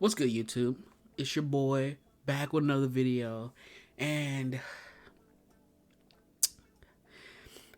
What's good, YouTube? It's your boy back with another video, and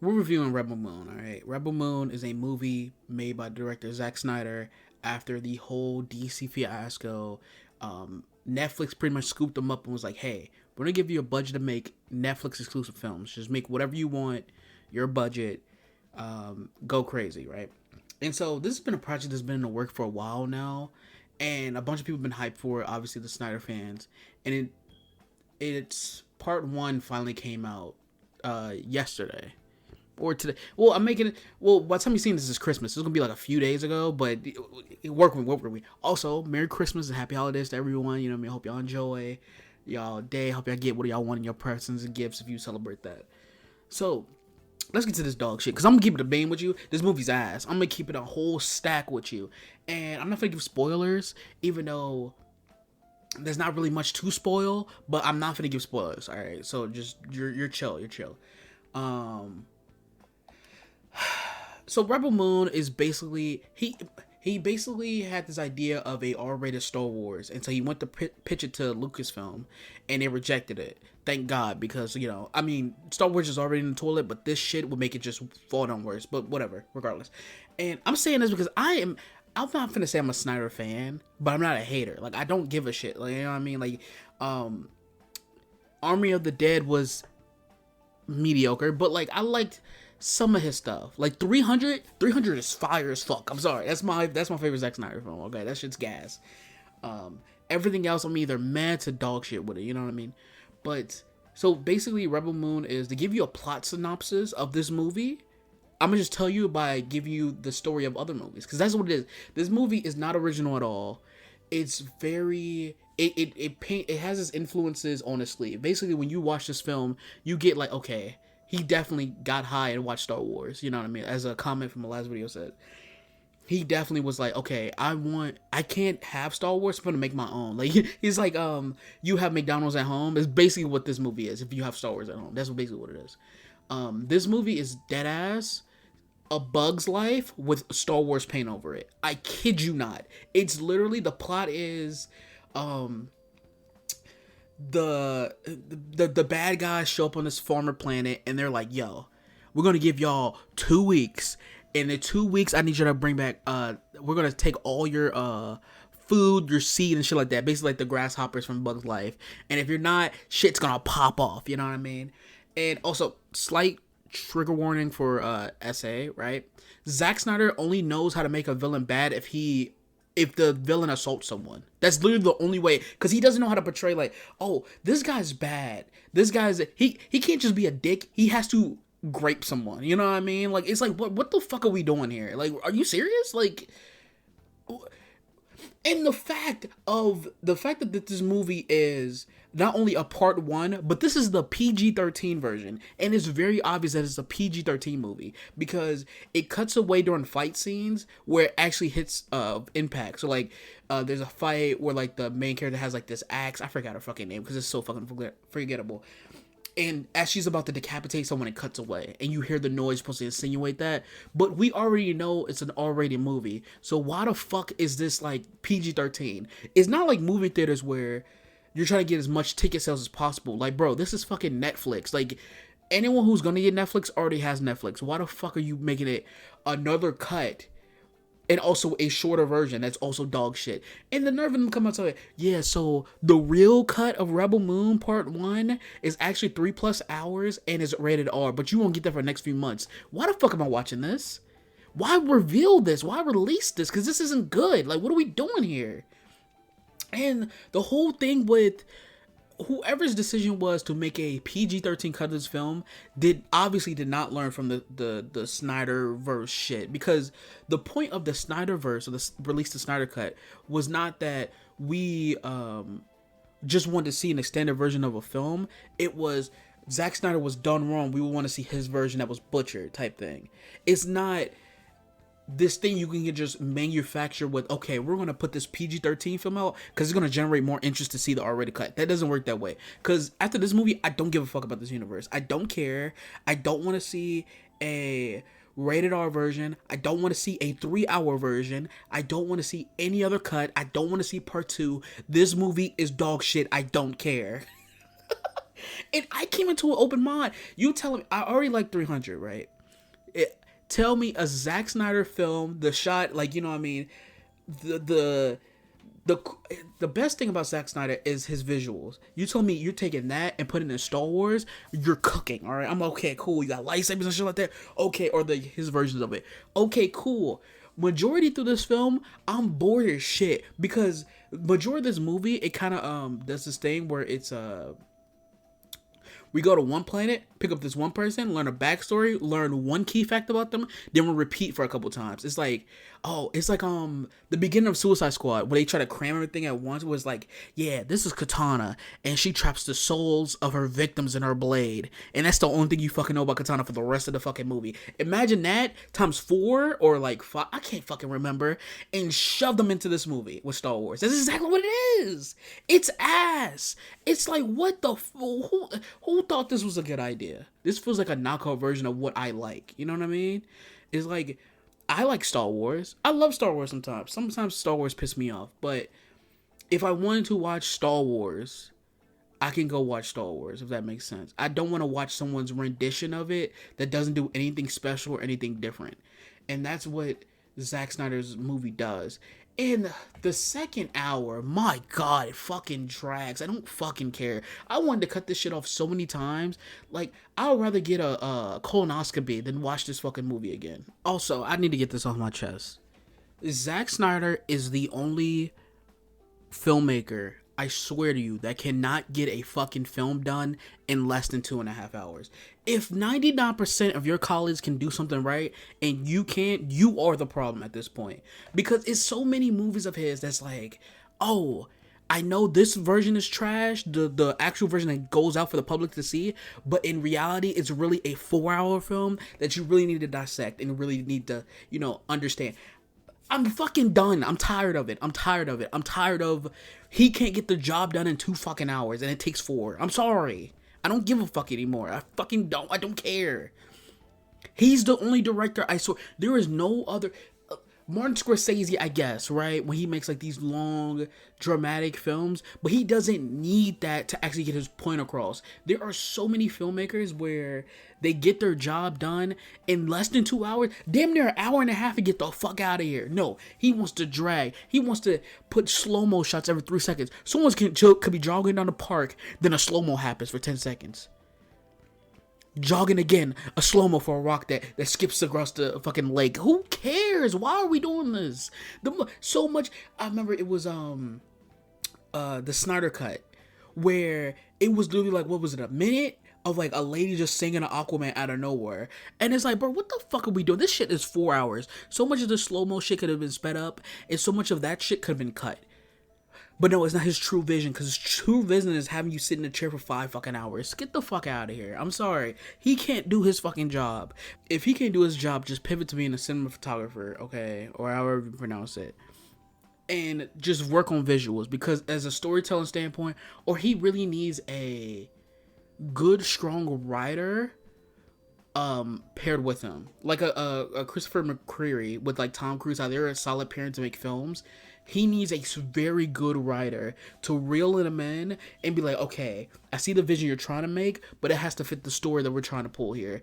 we're reviewing Rebel Moon. All right, Rebel Moon is a movie made by director Zack Snyder after the whole DC fiasco. Netflix pretty much scooped them up and was like, "Hey, we're gonna give you a budget to make Netflix exclusive films. Just make whatever you want, your budget, go crazy, right?" And so this has been a project that's been in the work for a while now, and a bunch of people have been hyped for it. Obviously, the Snyder fans, and it's part one finally came out yesterday or today. Well, I'm making it. Well, by the time you're seeing this is Christmas. It's gonna be like a few days ago, but work with me. Also, Merry Christmas and Happy Holidays to everyone. You know what I mean? Hope y'all enjoy y'all day. Hope y'all get what y'all want in your presents and gifts if you celebrate that. So let's get to this dog shit because I'm gonna keep it a bang with you. This movie's ass. I'm gonna keep it a whole stack with you, and I'm not gonna give spoilers, even though there's not really much to spoil. But I'm not gonna give spoilers. All right, so just you're chill. You're chill. Um, so Rebel Moon is basically he basically had this idea of a R-rated Star Wars, and so he went to pitch it to Lucasfilm, and they rejected it. Thank God, because I mean, Star Wars is already in the toilet, but this shit would make it just fall down worse. But whatever, regardless. And I'm saying this because I'm not gonna say I'm a Snyder fan, but I'm not a hater. Like, I don't give a shit. Like, you know what I mean? Like, Army of the Dead was mediocre, but like I liked some of his stuff. Like 300 is fire as fuck. I'm sorry. That's my favorite Zack Snyder film. Okay, that shit's gas. Everything else I'm either mad to dog shit with it, you know what I mean? But so basically Rebel Moon is to give you a plot synopsis of this movie. I'm gonna just tell you by giving you the story of other movies, because that's what it is. This movie is not original at all. It's very it has its influences on its sleeve. Basically, when you watch this film, you get like, okay, he definitely got high and watched Star Wars. You know what I mean? As a comment from the last video said, he definitely was like, okay, I can't have Star Wars. I'm gonna make my own. Like, he's like, you have McDonald's at home. Is basically what this movie is. If you have Star Wars at home, that's basically what it is. This movie is dead ass A Bug's Life with Star Wars paint over it. I kid you not. It's literally, the plot is, the bad guys show up on this farmer planet, and they're like, yo, we're gonna give y'all 2 weeks. In the 2 weeks, I need you to bring back, we're gonna take all your food, your seed, and shit like that. Basically like the grasshoppers from Bug's Life. And if you're not, shit's gonna pop off, you know what I mean? And also, slight trigger warning for SA, right? Zack Snyder only knows how to make a villain bad if the villain assaults someone. That's literally the only way, because he doesn't know how to portray, like, oh, this guy's bad. This guy's he can't just be a dick. He has to grape someone. You know what I mean? Like, it's like, what the fuck are we doing here? Like, are you serious? Like, and the fact that this movie is not only a part one, but this is the PG-13 version, and it's very obvious that it's a PG-13 movie because it cuts away during fight scenes where it actually hits impact. So like, there's a fight where like the main character has like this axe. I forgot her fucking name because it's so fucking forgettable. And as she's about to decapitate someone, it cuts away, and you hear the noise supposed to insinuate that. But we already know it's an R-rated movie, so why the fuck is this like PG-13? It's not like movie theaters where you're trying to get as much ticket sales as possible. Like, bro, this is fucking Netflix. Like, anyone who's gonna get Netflix already has Netflix. Why the fuck are you making it another cut? And also a shorter version that's also dog shit. And the nerve of them come out and say, yeah, so the real cut of Rebel Moon Part 1 is actually 3+ hours and is rated R, but you won't get that for the next few months. Why the fuck am I watching this? Why reveal this? Why release this? Because this isn't good. Like, what are we doing here? And the whole thing with whoever's decision was to make a PG-13 cut of this film obviously did not learn from the Snyderverse shit, because the point of the Snyderverse, or the release the Snyder cut, was not that we just wanted to see an extended version of a film. It was Zack Snyder was done wrong. We would want to see his version that was butchered type thing. It's not this thing you can just manufacture with, okay, we're going to put this PG-13 film out because it's going to generate more interest to see the R-rated cut. That doesn't work that way. Because after this movie, I don't give a fuck about this universe. I don't care. I don't want to see a rated R version. I don't want to see a 3-hour version. I don't want to see any other cut. I don't want to see part 2. This movie is dog shit. I don't care. And I came into an open mind. You tell me, I already like 300, right? Tell me a Zack Snyder film, the shot, like, you know what I mean? The best thing about Zack Snyder is his visuals. You told me you're taking that and putting it in Star Wars, you're cooking, all right? I'm okay, cool. You got lightsabers and shit like that. Okay, or his versions of it. Okay, cool. Majority through this film, I'm bored as shit because majority of this movie, it kind of does this thing where it's we go to one planet, pick up this one person, learn a backstory, learn one key fact about them, then we'll repeat for a couple times. It's like, the beginning of Suicide Squad, where they try to cram everything at once, was like, yeah, this is Katana, and she traps the souls of her victims in her blade. And that's the only thing you fucking know about Katana for the rest of the fucking movie. Imagine that times 4 or like 5, I can't fucking remember, and shove them into this movie with Star Wars. That's exactly what it is. It's ass. It's like, what the who thought this was a good idea? This feels like a knockout version of what I like. You know what I mean? It's like, I like Star Wars. I love Star Wars sometimes. Sometimes Star Wars piss me off. But if I wanted to watch Star Wars, I can go watch Star Wars, if that makes sense. I don't want to watch someone's rendition of it that doesn't do anything special or anything different. And that's what Zack Snyder's movie does. In the second hour, my god, it fucking drags. I don't fucking care. I wanted to cut this shit off so many times. Like, I would rather get a colonoscopy than watch this fucking movie again. Also, I need to get this off my chest. Zack Snyder is the only filmmaker, I swear to you, that cannot get a fucking film done in less than 2.5 hours. If 99% of your colleagues can do something right and you can't, you are the problem at this point. Because it's so many movies of his that's like, oh, I know this version is trash, the actual version that goes out for the public to see, but in reality, it's really a 4-hour film that you really need to dissect and really need to, understand. I'm fucking done. I'm tired of it. I'm tired of he can't get the job done in 2 fucking hours and it takes 4. I'm sorry. I don't give a fuck anymore. I fucking don't. I don't care. He's the only director, I swear. There is no other. Martin Scorsese, I guess, right? When he makes like these long, dramatic films, but he doesn't need that to actually get his point across. There are so many filmmakers where they get their job done in less than 2 hours, damn near an hour and a half, and get the fuck out of here. No, he wants to drag. He wants to put slow-mo shots every 3 seconds. Someone could be jogging down the park, then a slow-mo happens for 10 seconds. Jogging again, a slow-mo for a rock that skips across the fucking lake. Who cares? Why are we doing this? So much. I remember it was the Snyder Cut, where it was literally like, what was it, a minute of like a lady just singing an Aquaman out of nowhere, and it's like, bro, what the fuck are we doing? This shit is 4 hours. So much of the slow-mo shit could have been sped up, and so much of that shit could have been cut. But no, it's not his true vision, because his true vision is having you sit in a chair for 5 fucking hours. Get the fuck out of here. I'm sorry. He can't do his fucking job. If he can't do his job, just pivot to being a cinematographer, okay? Or however you pronounce it. And just work on visuals, because as a storytelling standpoint, or he really needs a good, strong writer paired with him. Like a Christopher McQuarrie with like Tom Cruise, how they're a solid pairing to make films. He needs a very good writer to reel him in and be like, okay, I see the vision you're trying to make, but it has to fit the story that we're trying to pull here.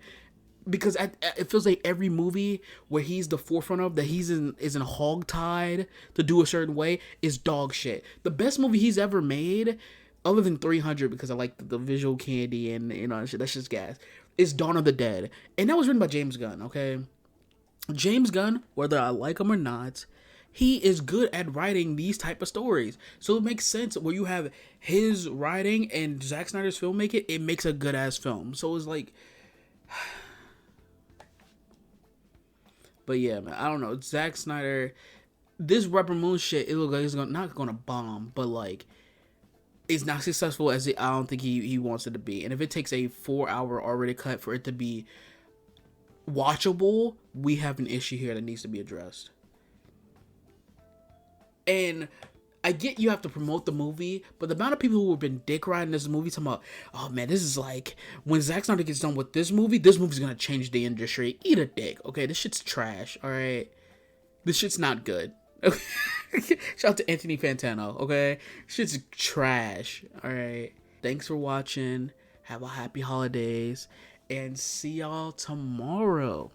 Because it feels like every movie where he's the forefront of, that isn't hogtied to do a certain way, is dog shit. The best movie he's ever made, other than 300, because I like the visual candy and that's just gas, is Dawn of the Dead. And that was written by James Gunn, okay? James Gunn, whether I like him or not, he is good at writing these type of stories. So it makes sense where you have his writing and Zack Snyder's filmmaking, it makes a good ass film. So it's like, but yeah, man, I don't know. Zack Snyder, this Rebel Moon shit, it looks like it's not gonna bomb, but like, it's not successful as I don't think he wants it to be. And if it takes a 4-hour already cut for it to be watchable, we have an issue here that needs to be addressed. And I get you have to promote the movie, but the amount of people who have been dick riding this movie talking about, oh man, this is like when Zack Snyder gets done with this movie's gonna change the industry. Eat a dick, okay? This shit's trash, all right? This shit's not good. Shout out to Anthony Fantano, okay? Shit's trash, all right? Thanks for watching. Have a happy holidays, and see y'all tomorrow.